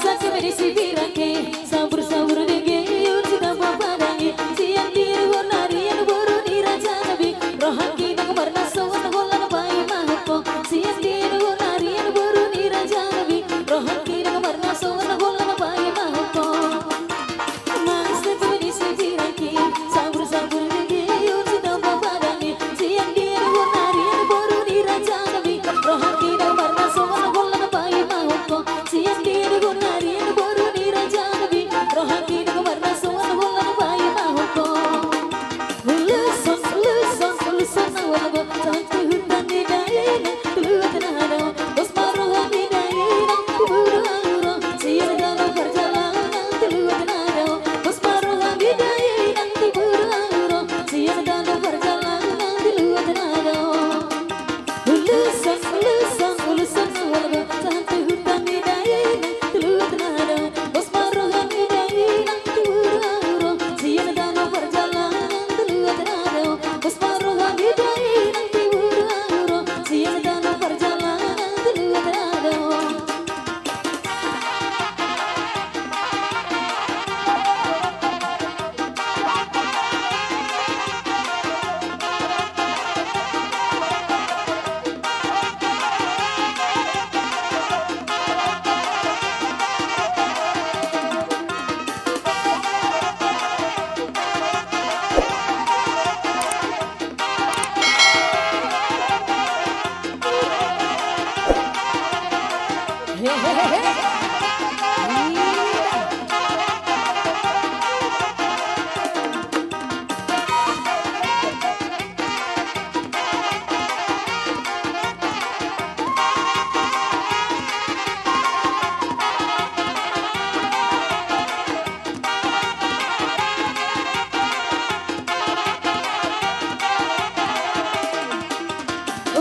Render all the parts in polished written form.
Masak Eme di sibirake, sabur-sabur degeyun sudah papadangi. Siang diri warnari yang baru diraja nabi. Rohaki na kemarna sawan golan bayi mahko. Siang diri warnari yang baru diraja nabi. Rohaki na kemarna sawan golan bayi mahko. Masak Eme di sibirake, sabur-sabur degeyun sudah papadangi. Siang diri warnari yang baru diraja nabi. Rohaki na kemarna sawan golan bayi mahko. Siang diri warnari yang baru diraja nabi. Rohaki na kemarna sawan golan bayi mahko. Lulusan awal cantik hutan di daerah Tuhan ada bos maruah di daerah kubur anguro siang dalam perjalanan Tuhan ada bos maruah di daerah kubur anguro siang dalam perjalanan Tuhan ada. Lulusan awal cantik hutan di daerah Tuhan ada bos maruah di daerah kubur anguro siang dalam perjalanan Tuhan ada bos maruah di daerah kubur anguro siang dalam perjalanan Tuhan ada.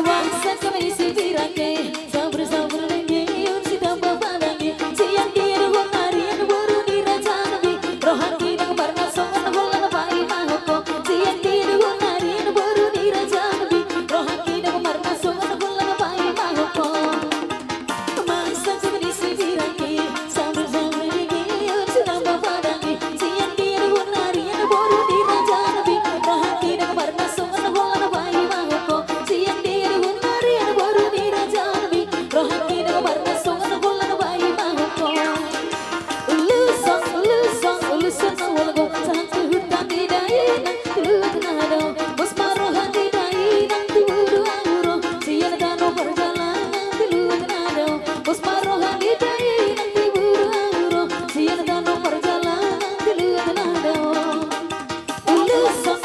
Masak Eme di sibirake, sabur-sabur degeyun sudah papadangi. Siang diri warnari yang baru diraja nabi. Rohaki na kemarna sawan golan bayi mahko. Siang diri warnari yang baru diraja nabi. Rohaki na kemarna sawan golan bayi mahko. Masak Eme di sibirake, sabur-sabur degeyun sudah papadangi. Siang diri warnari yang baru diraja nabi. Rohaki na kemarna sawan golan bayi mahko. Siang diri warnari yang baru diraja nabi. Rohaki na kemarna sawan golan bayi mahko. Lulusan awal cantik hutan di daerah Tuhan ada bos maruah di daerah kubur anguro siang dalam perjalanan Tuhan ada bos maruah di daerah kubur anguro siang dalam perjalanan Tuhan ada. Lulusan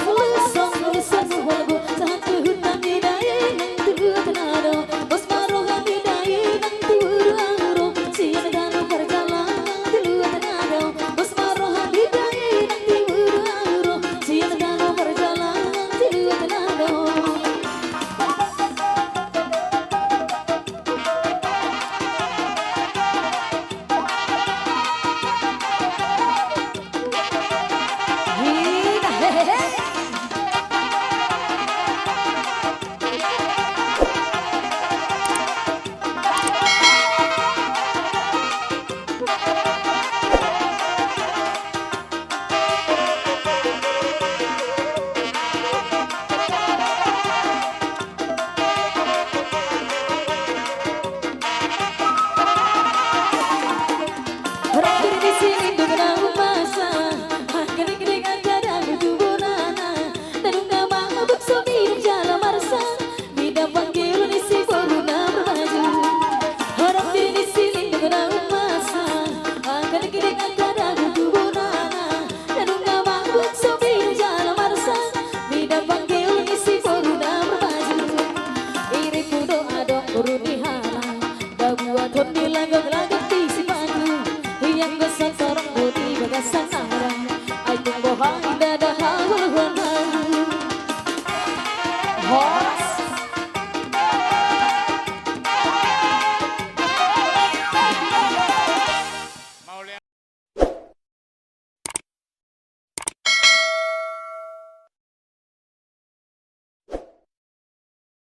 awal cantik hutan di daerah Tuhan ada bos maruah di daerah kubur anguro siang dalam perjalanan Tuhan ada bos maruah di daerah kubur anguro siang dalam perjalanan Tuhan ada. Orang diri di sini dengan masa, gede-gede kadang tubuh nana, dan nggak mau bakso hidup jalan marsa, tidak panggil di si berguna bermaju. Orang diri di sini dengan masa, gede-gede kadang tubuh nana, dan nggak mau bakso hidup jalan marsa, tidak panggil di si berguna bermaju. Iri kudo adong buru dihalang, dah buat hon dilagak-lagak di si padu. Yang besar sorong bodi bagasan